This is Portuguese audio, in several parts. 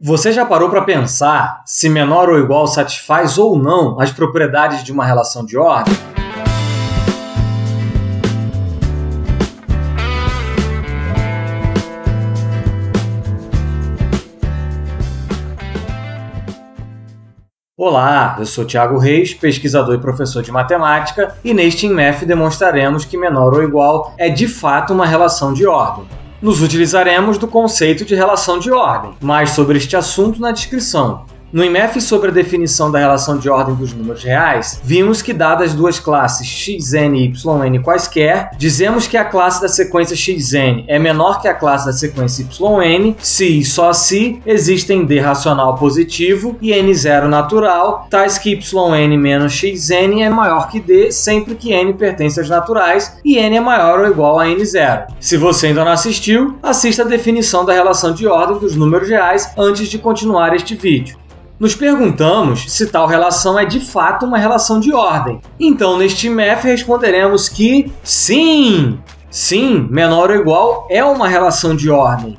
Você já parou para pensar se menor ou igual satisfaz ou não as propriedades de uma relação de ordem? Olá, eu sou Thiago Reis, pesquisador e professor de matemática, e neste InMath demonstraremos que menor ou igual é de fato uma relação de ordem. Nos utilizaremos do conceito de relação de ordem, mais sobre este assunto na descrição. No InMath sobre a definição da relação de ordem dos números reais, vimos que dadas duas classes xn e yn quaisquer, dizemos que a classe da sequência xn é menor que a classe da sequência yn se e só se existem d racional positivo e n0 natural, tais que yn menos xn é maior que d sempre que n pertence aos naturais e n é maior ou igual a n0. Se você ainda não assistiu, assista a definição da relação de ordem dos números reais antes de continuar este vídeo. Nos perguntamos se tal relação é de fato uma relação de ordem. Então, neste InMath, responderemos que sim! Sim, menor ou igual é uma relação de ordem.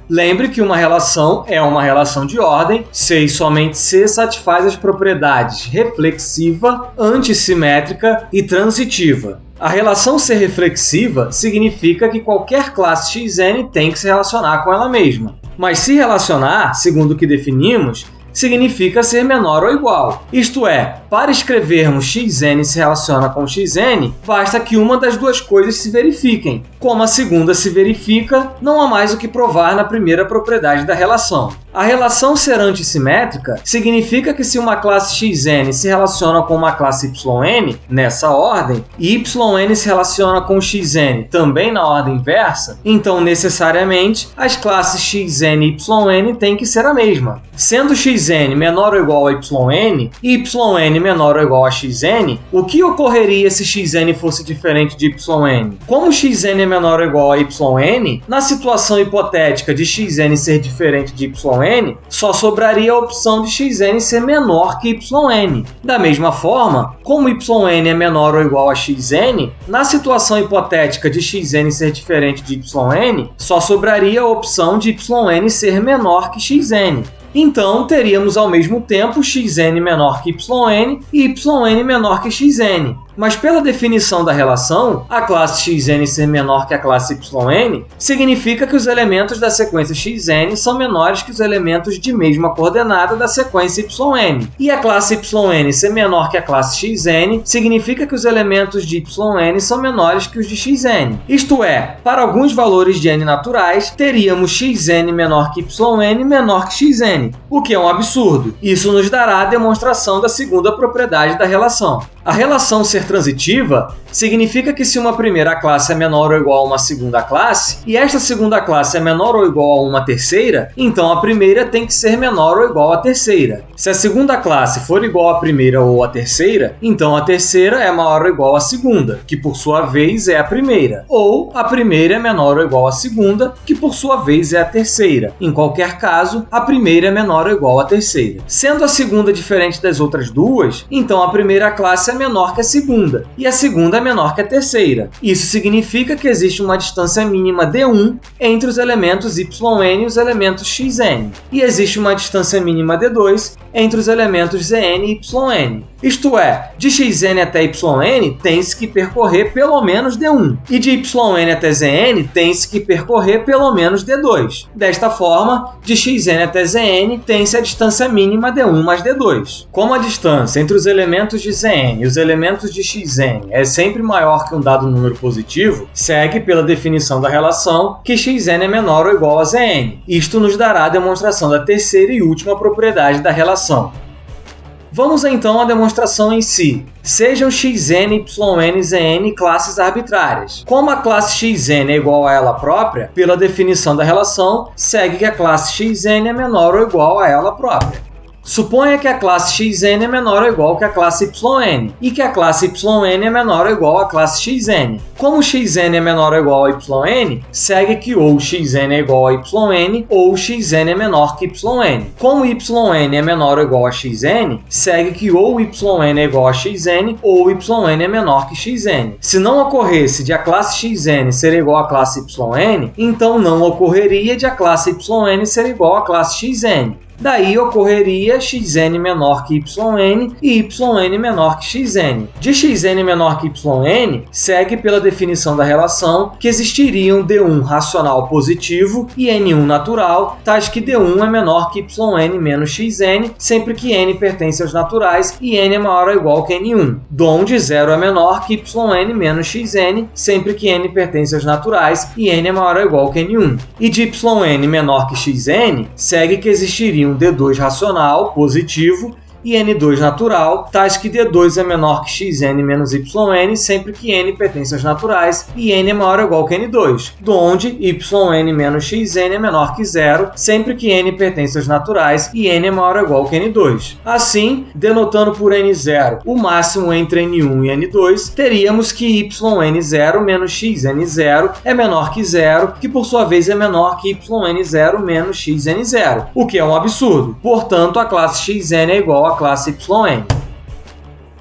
Lembre que uma relação é uma relação de ordem se e somente se satisfaz as propriedades reflexiva, antissimétrica e transitiva. A relação ser reflexiva significa que qualquer classe xn tem que se relacionar com ela mesma. Mas se relacionar, segundo o que definimos, significa ser menor ou igual. Isto é, para escrevermos xn se relaciona com xn, basta que uma das duas coisas se verifiquem. Como a segunda se verifica, não há mais o que provar na primeira propriedade da relação. A relação ser antissimétrica significa que se uma classe xn se relaciona com uma classe yn, nessa ordem, e yn se relaciona com xn também na ordem inversa, então necessariamente as classes xn e yn têm que ser a mesma. Sendo xn menor ou igual a yn e yn menor ou igual a xn, o que ocorreria se xn fosse diferente de yn? Como xn é menor ou igual a yn, na situação hipotética de xn ser diferente de yn, só sobraria a opção de xn ser menor que yn. Da mesma forma, como yn é menor ou igual a xn, na situação hipotética de xn ser diferente de yn, só sobraria a opção de yn ser menor que xn. Então, teríamos ao mesmo tempo xn menor que yn e yn menor que xn. Mas pela definição da relação, a classe xn ser menor que a classe yn significa que os elementos da sequência xn são menores que os elementos de mesma coordenada da sequência yn. E a classe yn ser menor que a classe xn significa que os elementos de yn são menores que os de xn. Isto é, para alguns valores de n naturais, teríamos xn menor que yn menor que xn, o que é um absurdo. Isso nos dará a demonstração da segunda propriedade da relação. A relação ser transitiva significa que se uma primeira classe é menor ou igual a uma segunda classe, e esta segunda classe é menor ou igual a uma terceira, então a primeira tem que ser menor ou igual à terceira. Se a segunda classe for igual à primeira ou à terceira, então a terceira é maior ou igual à segunda, que por sua vez é a primeira. Ou a primeira é menor ou igual à segunda, que por sua vez é a terceira. Em qualquer caso, a primeira é menor ou igual à terceira. Sendo a segunda diferente das outras duas, então a primeira classe é menor que a segunda, e a segunda é menor que a terceira. Isso significa que existe uma distância mínima d1 entre os elementos yn e os elementos xn, e existe uma distância mínima d2 entre os elementos zn e yn. Isto é, de xn até yn tem-se que percorrer pelo menos d1, e de yn até zn tem-se que percorrer pelo menos d2. Desta forma, de xn até zn tem-se a distância mínima d1 mais d2. Como a distância entre os elementos de zn e os elementos de xn é sempre maior que um dado número positivo, segue pela definição da relação que xn é menor ou igual a zn. Isto nos dará a demonstração da terceira e última propriedade da relação. Vamos então à demonstração em si. Sejam xn, yn e zn classes arbitrárias. Como a classe xn é igual a ela própria, pela definição da relação, segue que a classe xn é menor ou igual a ela própria. Suponha que a classe xn é menor ou igual que a classe yn, e que a classe yn é menor ou igual à classe xn. Como xn é menor ou igual a yn, segue que ou xn é igual a yn, ou xn é menor que yn. Como yn é menor ou igual a xn, segue que ou yn é igual a xn, ou yn é menor que xn. Se não ocorresse de a classe xn ser igual à classe yn, então não ocorreria de a classe yn ser igual à classe xn. Daí ocorreria xn menor que yn e yn menor que xn. De xn menor que yn, segue pela definição da relação que existiriam d1 racional positivo e n1 natural, tais que d1 é menor que yn menos xn, sempre que n pertence aos naturais e n é maior ou igual que n1, donde 0 é menor que yn menos xn, sempre que n pertence aos naturais e n é maior ou igual que n1. E de yn menor que xn, segue que existiriam d2 racional positivo e n2 natural, tais que d2 é menor que xn menos yn, sempre que n pertence aos naturais e n é maior ou igual que n2, donde yn menos xn é menor que 0, sempre que n pertence aos naturais e n é maior ou igual que n2. Assim, denotando por n0 o máximo entre n1 e n2, teríamos que yn0 menos xn0 é menor que 0, que por sua vez é menor que yn0 menos xn0, o que é um absurdo. Portanto, a classe xn é igual à classe yn.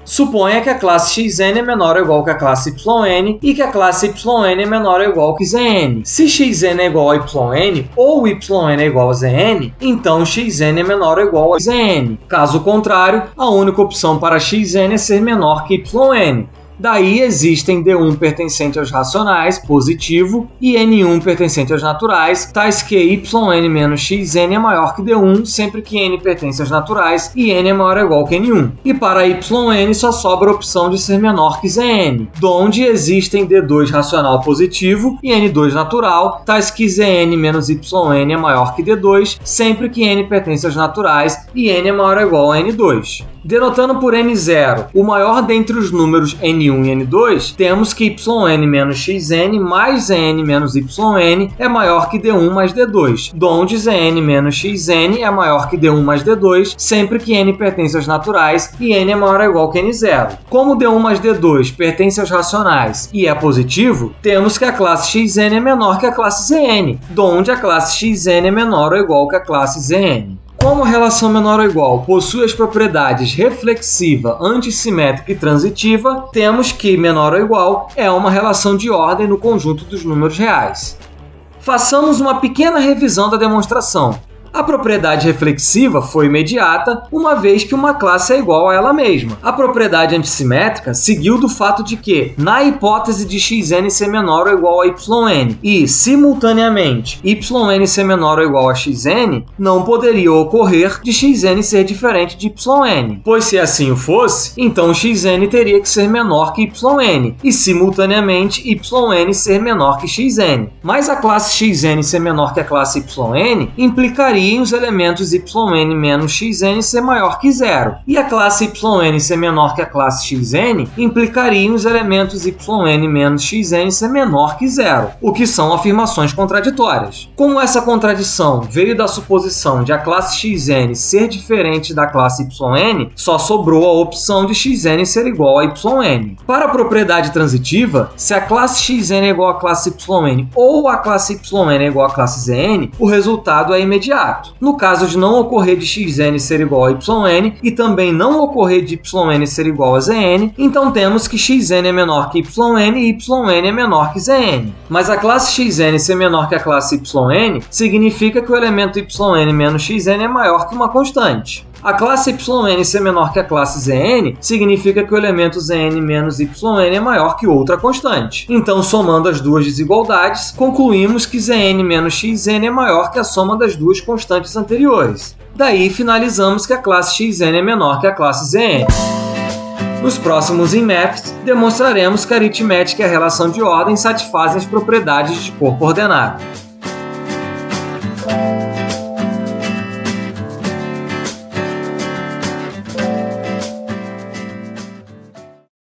Suponha que a classe xn é menor ou igual que a classe yn e que a classe yn é menor ou igual que zn. Se xn é igual a yn ou yn é igual a zn, então xn é menor ou igual a zn. Caso contrário, a única opção para xn é ser menor que yn. Daí existem d1 pertencente aos racionais, positivo, e n1 pertencente aos naturais, tais que yn menos xn é maior que d1, sempre que n pertence aos naturais e n é maior ou igual que n1. E para yn só sobra a opção de ser menor que zn, donde existem d2 racional positivo e n2 natural, tais que zn menos yn é maior que d2, sempre que n pertence aos naturais e n é maior ou igual a n2. Denotando por n0 o maior dentre os números n1 e n2, temos que yn menos xn mais zn menos yn é maior que d1 mais d2, donde zn menos xn é maior que d1 mais d2, sempre que n pertence aos naturais e n é maior ou igual que n0. Como d1 mais d2 pertence aos racionais e é positivo, temos que a classe xn é menor que a classe zn, donde a classe xn é menor ou igual que a classe zn. Como a relação menor ou igual possui as propriedades reflexiva, antissimétrica e transitiva, temos que menor ou igual é uma relação de ordem no conjunto dos números reais. Façamos uma pequena revisão da demonstração. A propriedade reflexiva foi imediata, uma vez que uma classe é igual a ela mesma. A propriedade antissimétrica seguiu do fato de que, na hipótese de xn ser menor ou igual a yn e, simultaneamente, yn ser menor ou igual a xn, não poderia ocorrer de xn ser diferente de yn, pois se assim o fosse, então xn teria que ser menor que yn e, simultaneamente, yn ser menor que xn. Mas a classe xn ser menor que a classe yn implicaria os elementos yn menos xn ser maior que 0, e a classe yn ser menor que a classe xn implicaria os elementos yn menos xn ser menor que 0, o que são afirmações contraditórias. Como essa contradição veio da suposição de a classe xn ser diferente da classe yn, só sobrou a opção de xn ser igual a yn. Para a propriedade transitiva, se a classe xn é igual à classe yn ou a classe yn é igual à classe zn, o resultado é imediato. No caso de não ocorrer de xn ser igual a yn e também não ocorrer de yn ser igual a zn, então temos que xn é menor que yn e yn é menor que zn. Mas a classe xn ser menor que a classe yn significa que o elemento yn menos xn é maior que uma constante. A classe yn ser menor que a classe zn significa que o elemento zn menos yn é maior que outra constante. Então, somando as duas desigualdades, concluímos que zn menos xn é maior que a soma das duas constantes anteriores. Daí, finalizamos que a classe xn é menor que a classe zn. Nos próximos INMEFs, demonstraremos que a aritmética e a relação de ordem satisfazem as propriedades de corpo ordenado.